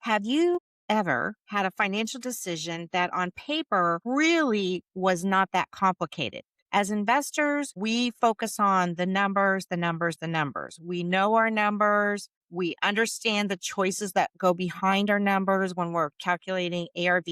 Have you ever had a financial decision that on paper really was not that complicated? As investors, we focus on the numbers, the numbers, the numbers. We know our numbers. We understand the choices that go behind our numbers when we're calculating ARV,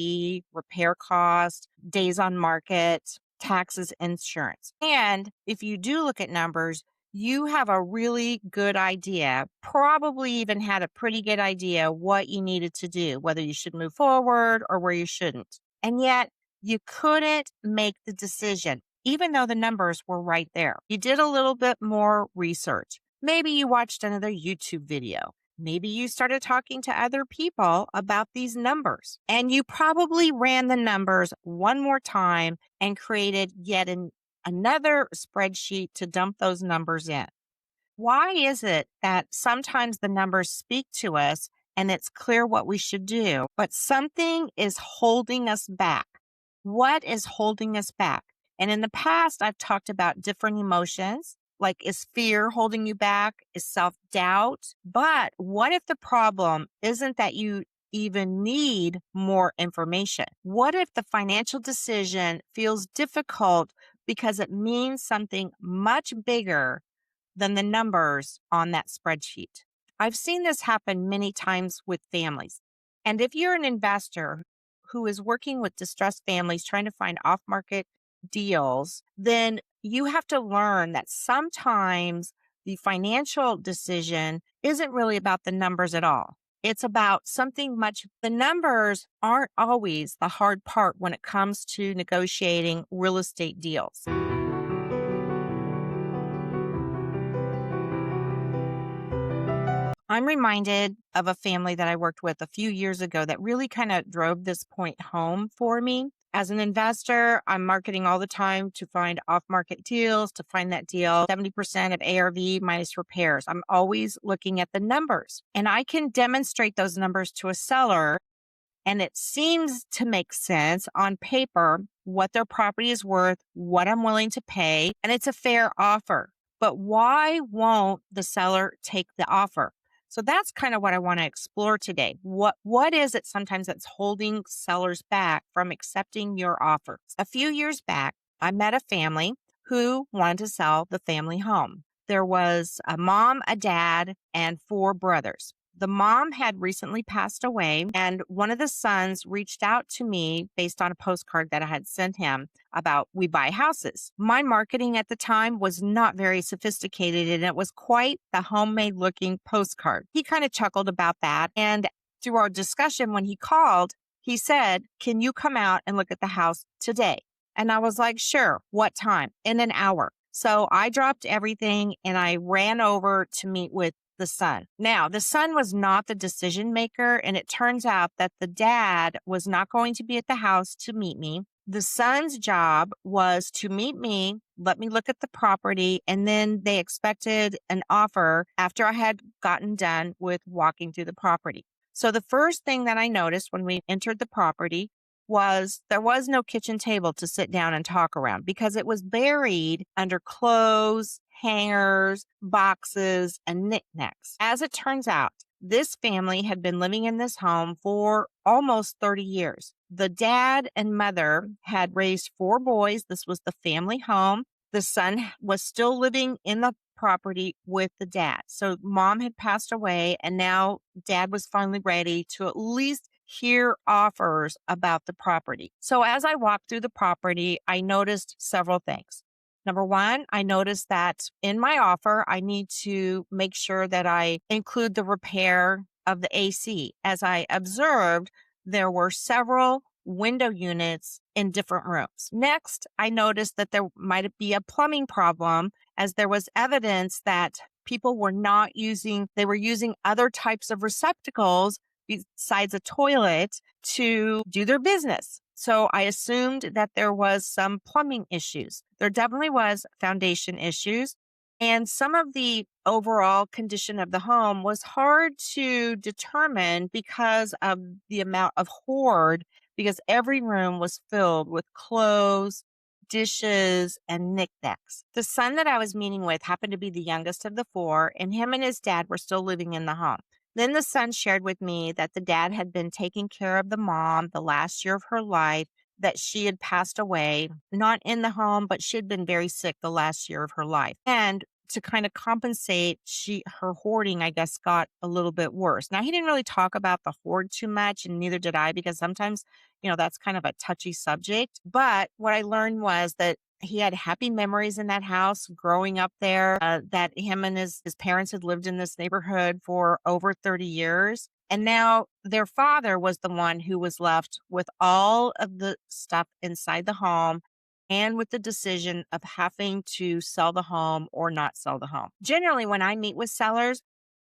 repair cost, days on market, taxes, insurance. And if you do look at numbers, you have a really good idea, probably even had a pretty good idea what you needed to do, whether you should move forward or where you shouldn't. And yet you couldn't make the decision, even though the numbers were right there. You did a little bit more research. Maybe you watched another YouTube video. Maybe you started talking to other people about these numbers, and you probably ran the numbers one more time and created yet another spreadsheet to dump those numbers in. Why is it that sometimes the numbers speak to us and it's clear what we should do, but something is holding us back? What is holding us back? And in the past, I've talked about different emotions. Like, is fear holding you back? Is self-doubt? But what if the problem isn't that you even need more information? What if the financial decision feels difficult because it means something much bigger than the numbers on that spreadsheet? I've seen this happen many times with families. And if you're an investor who is working with distressed families trying to find off market deals, then you have to learn that sometimes the financial decision isn't really about the numbers at all. It's about something the numbers aren't always the hard part when it comes to negotiating real estate deals. I'm reminded of a family that I worked with a few years ago that really kind of drove this point home for me. As an investor, I'm marketing all the time to find off-market deals, to find that deal, 70% of ARV minus repairs. I'm always looking at the numbers, and I can demonstrate those numbers to a seller, and it seems to make sense on paper what their property is worth, what I'm willing to pay, and it's a fair offer. But why won't the seller take the offer? So that's kind of what I want to explore today. What is it sometimes that's holding sellers back from accepting your offers? A few years back, I met a family who wanted to sell the family home. There was a mom, a dad, and 4 brothers. The mom had recently passed away, and one of the sons reached out to me based on a postcard that I had sent him about we buy houses. My marketing at the time was not very sophisticated, and it was quite the homemade looking postcard. He kind of chuckled about that. And through our discussion, when he called, he said, "Can you come out and look at the house today?" And I was like, "Sure. What time?" "In an hour." So I dropped everything and I ran over to meet with the son. Now, the son was not the decision maker, and it turns out that the dad was not going to be at the house to meet me. The son's job was to meet me, let me look at the property, and then they expected an offer after I had gotten done with walking through the property. So the first thing that I noticed when we entered the property was there was no kitchen table to sit down and talk around because it was buried under clothes, hangers, boxes, and knickknacks. As it turns out, this family had been living in this home for almost 30 years. The dad and mother had raised 4 boys. This was the family home. The son was still living in the property with the dad. So mom had passed away, and now dad was finally ready to at least hear offers about the property. So as I walked through the property, I noticed several things. Number one, I noticed that in my offer, I need to make sure that I include the repair of the AC. As I observed, there were several window units in different rooms. Next, I noticed that there might be a plumbing problem, as there was evidence that people were they were using other types of receptacles besides a toilet to do their business. So I assumed that there was some plumbing issues. There definitely was foundation issues. And some of the overall condition of the home was hard to determine because of the amount of hoard, because every room was filled with clothes, dishes, and knickknacks. The son that I was meeting with happened to be the youngest of the 4, and him and his dad were still living in the home. Then the son shared with me that the dad had been taking care of the mom the last year of her life, that she had passed away, not in the home, but she had been very sick the last year of her life. And to kind of compensate, her hoarding, I guess, got a little bit worse. Now, he didn't really talk about the hoard too much, and neither did I, because sometimes, that's kind of a touchy subject. But what I learned was that he had happy memories in that house growing up there, that him and his parents had lived in this neighborhood for over 30 years. And now their father was the one who was left with all of the stuff inside the home and with the decision of having to sell the home or not sell the home. Generally, when I meet with sellers,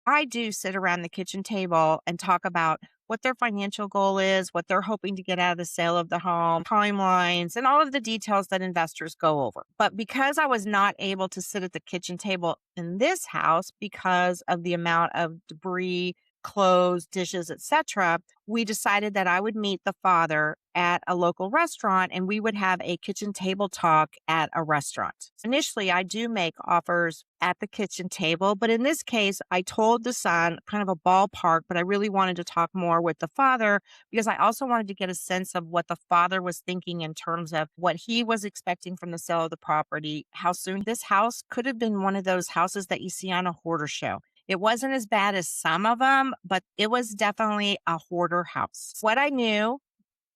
I do sit around the kitchen table and talk about what their financial goal is, what they're hoping to get out of the sale of the home, timelines, and all of the details that investors go over. But because I was not able to sit at the kitchen table in this house because of the amount of debris, clothes, dishes, etc., we decided that I would meet the father at a local restaurant and we would have a kitchen table talk at a restaurant. Initially, I do make offers at the kitchen table, but in this case, I told the son kind of a ballpark, but I really wanted to talk more with the father because I also wanted to get a sense of what the father was thinking in terms of what he was expecting from the sale of the property, how soon. This house could have been one of those houses that you see on a hoarder show. It wasn't as bad as some of them, but it was definitely a hoarder house. What I knew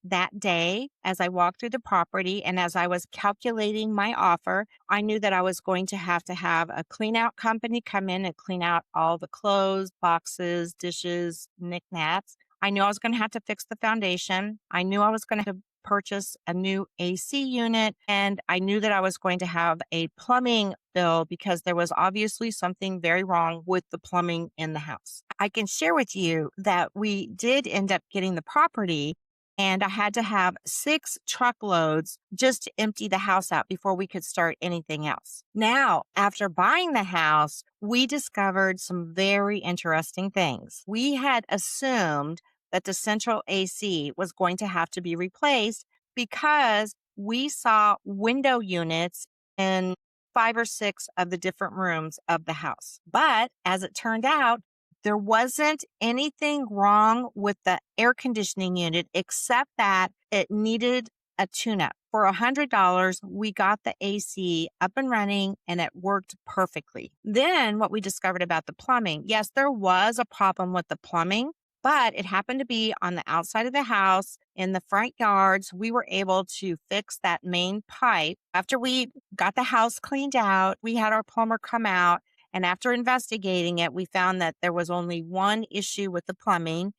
that day as I walked through the property and as I was calculating my offer, I knew that I was going to have a cleanout company come in and clean out all the clothes, boxes, dishes, knickknacks. I knew I was going to have to fix the foundation. I knew I was going to have to purchase a new AC unit, and I knew that I was going to have a plumbing bill because there was obviously something very wrong with the plumbing in the house. I can share with you that we did end up getting the property, and I had to have 6 truckloads just to empty the house out before we could start anything else. Now, after buying the house, we discovered some very interesting things. We had assumed that the central AC was going to have to be replaced because we saw window units in 5 or 6 of the different rooms of the house. But as it turned out, there wasn't anything wrong with the air conditioning unit except that it needed a tune-up. For $100, we got the AC up and running and it worked perfectly. Then what we discovered about the plumbing, yes, there was a problem with the plumbing, but it happened to be on the outside of the house in the front yards. We were able to fix that main pipe. After we got the house cleaned out, we had our plumber come out. And after investigating it, we found that there was only one issue with the plumbing,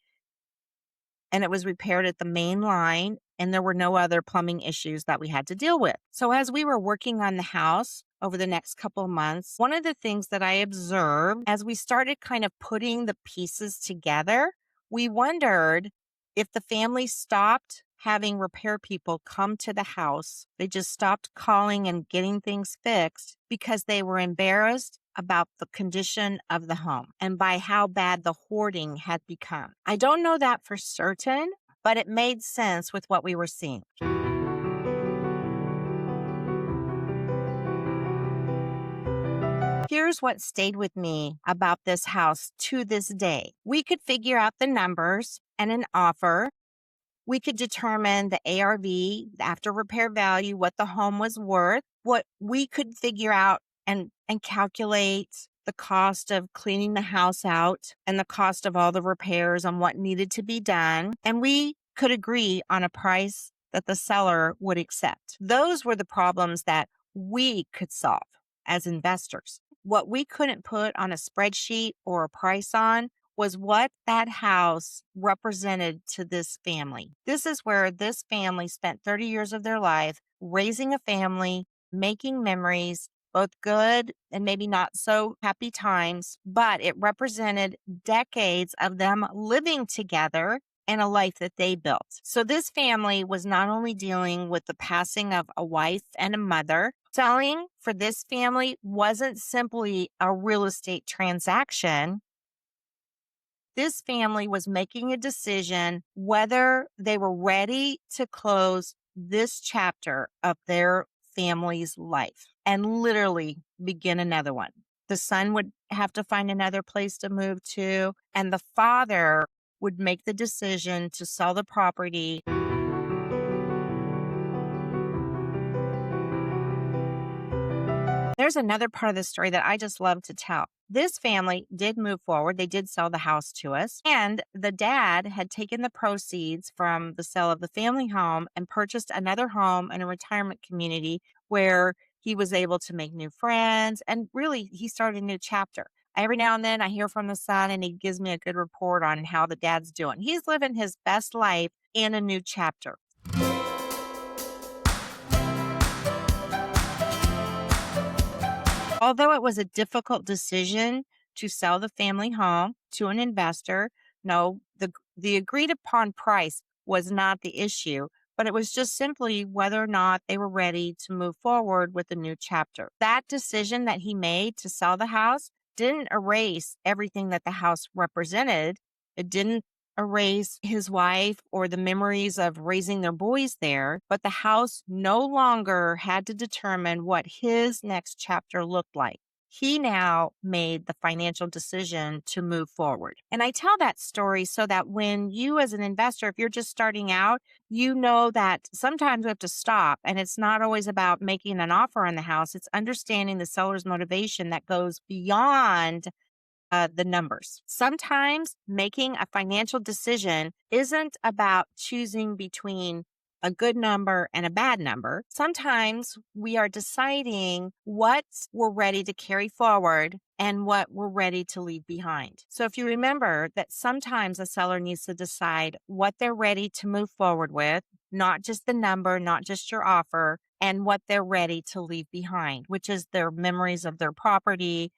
and it was repaired at the main line, and there were no other plumbing issues that we had to deal with. So as we were working on the house over the next couple of months, one of the things that I observed as we started kind of putting the pieces together, we wondered if the family stopped having repair people come to the house. They just stopped calling and getting things fixed because they were embarrassed about the condition of the home and by how bad the hoarding had become. I don't know that for certain, but it made sense with what we were seeing. Here's what stayed with me about this house to this day. We could figure out the numbers and an offer. We could determine the ARV, the after repair value, what the home was worth. What we could figure out and calculate the cost of cleaning the house out and the cost of all the repairs and what needed to be done. And we could agree on a price that the seller would accept. Those were the problems that we could solve as investors. What we couldn't put on a spreadsheet or a price on was what that house represented to this family. This is where this family spent 30 years of their life raising a family, making memories, both good and maybe not so happy times, but it represented decades of them living together and a life that they built. So this family was not only dealing with the passing of a wife and a mother. Selling for this family wasn't simply a real estate transaction. This family was making a decision whether they were ready to close this chapter of their family's life and literally begin another one. The son would have to find another place to move to, and the father would make the decision to sell the property. There's another part of the story that I just love to tell. This family did move forward. They did sell the house to us. And the dad had taken the proceeds from the sale of the family home and purchased another home in a retirement community where he was able to make new friends. And really, he started a new chapter. Every now and then I hear from the son and he gives me a good report on how the dad's doing. He's living his best life in a new chapter. Although it was a difficult decision to sell the family home to an investor, no, the agreed upon price was not the issue, but it was just simply whether or not they were ready to move forward with a new chapter. That decision that he made to sell the house didn't erase everything that the house represented. It didn't erase his wife or the memories of raising their boys there, but the house no longer had to determine what his next chapter looked like. He now made the financial decision to move forward. And I tell that story so that when you, as an investor, if you're just starting out, you know that sometimes we have to stop. And it's not always about making an offer on the house, it's understanding the seller's motivation that goes beyond the numbers. Sometimes making a financial decision isn't about choosing between a good number and a bad number. Sometimes we are deciding what we're ready to carry forward and what we're ready to leave behind. So if you remember that sometimes a seller needs to decide what they're ready to move forward with, not just the number, not just your offer, and what they're ready to leave behind, which is their memories of their property,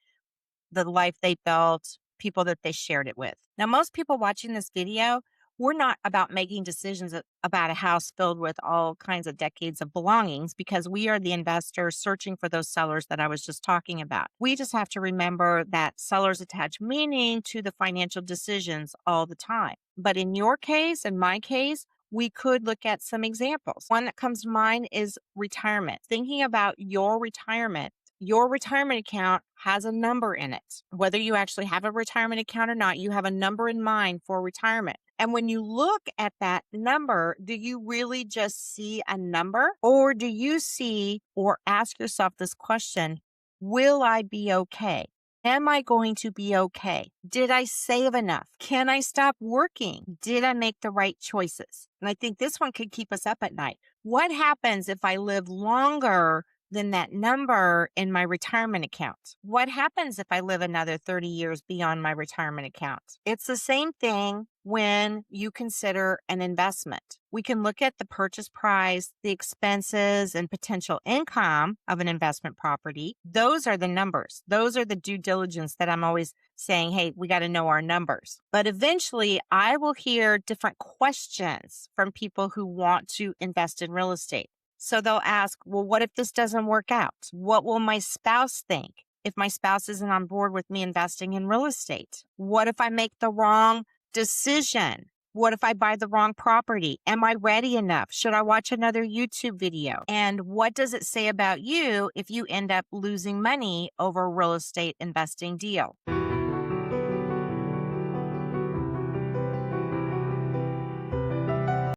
the life they built, people that they shared it with. Now, most people watching this video, we're not about making decisions about a house filled with all kinds of decades of belongings because we are the investors searching for those sellers that I was just talking about. We just have to remember that sellers attach meaning to the financial decisions all the time. But in your case, in my case, we could look at some examples. One that comes to mind is retirement. Thinking about your retirement account has a number in it. Whether you actually have a retirement account or not, you have a number in mind for retirement. And when you look at that number, do you really just see a number? Or do you see or ask yourself this question, will I be okay? Am I going to be okay? Did I save enough? Can I stop working? Did I make the right choices? And I think this one could keep us up at night. What happens if I live longer than that number in my retirement account? What happens if I live another 30 years beyond my retirement account? It's the same thing when you consider an investment. We can look at the purchase price, the expenses, and potential income of an investment property. Those are the numbers. Those are the due diligence that I'm always saying, hey, we got to know our numbers. But eventually, I will hear different questions from people who want to invest in real estate. So they'll ask, well, what if this doesn't work out? What will my spouse think if my spouse isn't on board with me investing in real estate? What if I make the wrong decision? What if I buy the wrong property? Am I ready enough? Should I watch another YouTube video? And what does it say about you if you end up losing money over a real estate investing deal?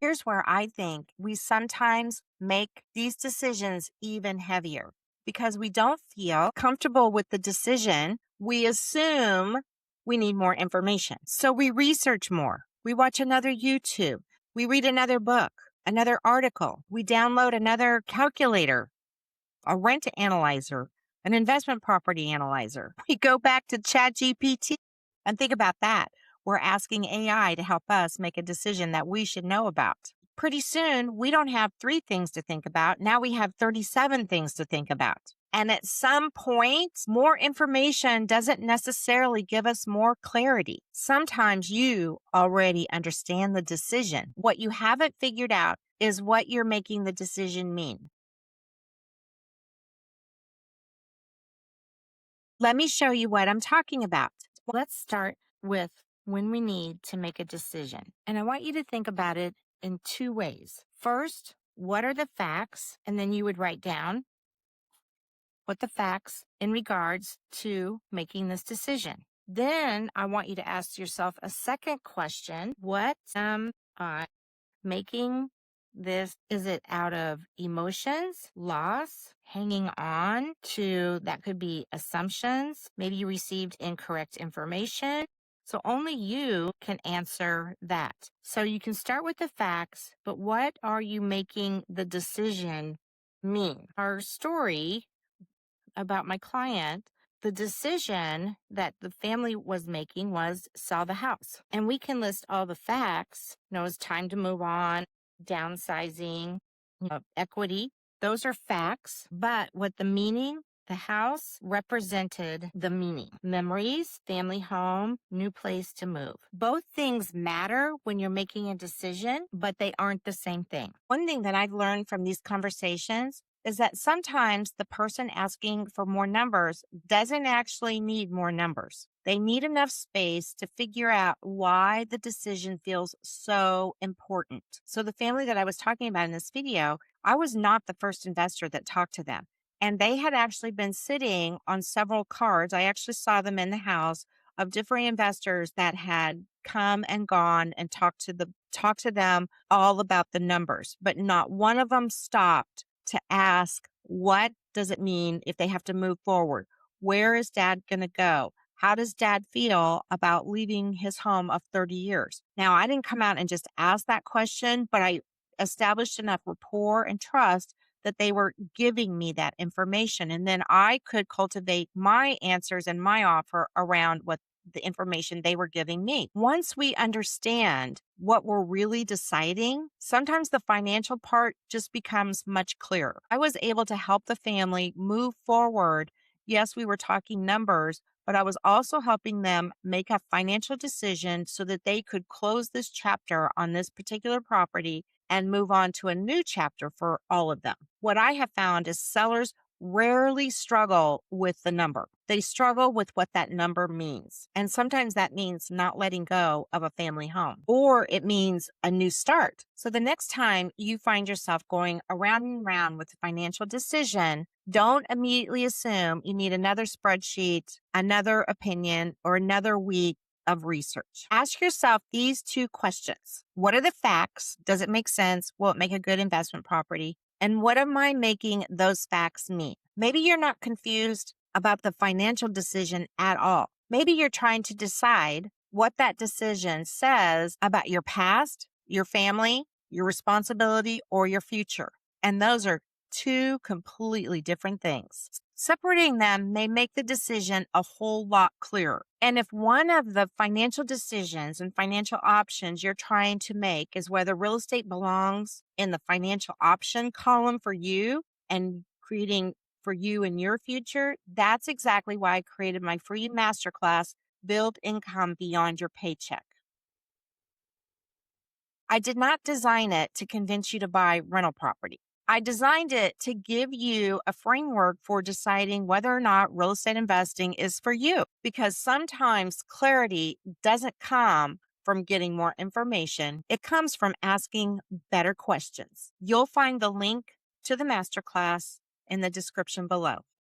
Here's where I think we sometimes make these decisions even heavier because we don't feel comfortable with the decision. We assume we need more information. So we research more. We watch another YouTube. We read another book, another article. We download another calculator, a rent analyzer, an investment property analyzer. We go back to ChatGPT and think about that. We're asking AI to help us make a decision that we should know about. Pretty soon, we don't have 3 things to think about. Now we have 37 things to think about. And at some point, more information doesn't necessarily give us more clarity. Sometimes you already understand the decision. What you haven't figured out is what you're making the decision mean. Let me show you what I'm talking about. Let's start with when we need to make a decision. And I want you to think about it in 2 ways. First, what are the facts? And then you would write down with the facts in regards to making this decision. Then I want you to ask yourself a second question. What am I making this? Is it out of emotions, loss, hanging on to that could be assumptions? Maybe you received incorrect information. So only you can answer that. So you can start with the facts, but what are you making the decision mean? Our story about my client, the decision that the family was making was sell the house. And we can list all the facts. It's time to move on, downsizing, equity. Those are facts. But what the meaning, the house represented the meaning. Memories, family home, new place to move. Both things matter when you're making a decision, but they aren't the same thing. One thing that I've learned from these conversations is that sometimes the person asking for more numbers doesn't actually need more numbers. They need enough space to figure out why the decision feels so important. So the family that I was talking about in this video, I was not the first investor that talked to them. And they had actually been sitting on several cards. I actually saw them in the house of different investors that had come and gone and talked to them all about the numbers, but not one of them stopped to ask, what does it mean if they have to move forward? Where is dad going to go? How does dad feel about leaving his home of 30 years? Now, I didn't come out and just ask that question, but I established enough rapport and trust that they were giving me that information. And then I could cultivate my answers and my offer around what the information they were giving me. Once we understand what we're really deciding, sometimes the financial part just becomes much clearer. I was able to help the family move forward. Yes, we were talking numbers, but I was also helping them make a financial decision so that they could close this chapter on this particular property and move on to a new chapter for all of them. What I have found is sellers rarely struggle with the number. They struggle with what that number means. And sometimes that means not letting go of a family home, or it means a new start. So the next time you find yourself going around and around with a financial decision, don't immediately assume you need another spreadsheet, another opinion, or another week of research. Ask yourself these two questions. What are the facts? Does it make sense? Will it make a good investment property? And what am I making those facts mean? Maybe you're not confused about the financial decision at all. Maybe you're trying to decide what that decision says about your past, your family, your responsibility, or your future. And those are two completely different things. Separating them may make the decision a whole lot clearer. And if one of the financial decisions and financial options you're trying to make is whether real estate belongs in the financial option column for you and creating for you in your future, that's exactly why I created my free masterclass, Build Income Beyond Your Paycheck. I did not design it to convince you to buy rental property. I designed it to give you a framework for deciding whether or not real estate investing is for you, because sometimes clarity doesn't come from getting more information. It comes from asking better questions. You'll find the link to the masterclass in the description below.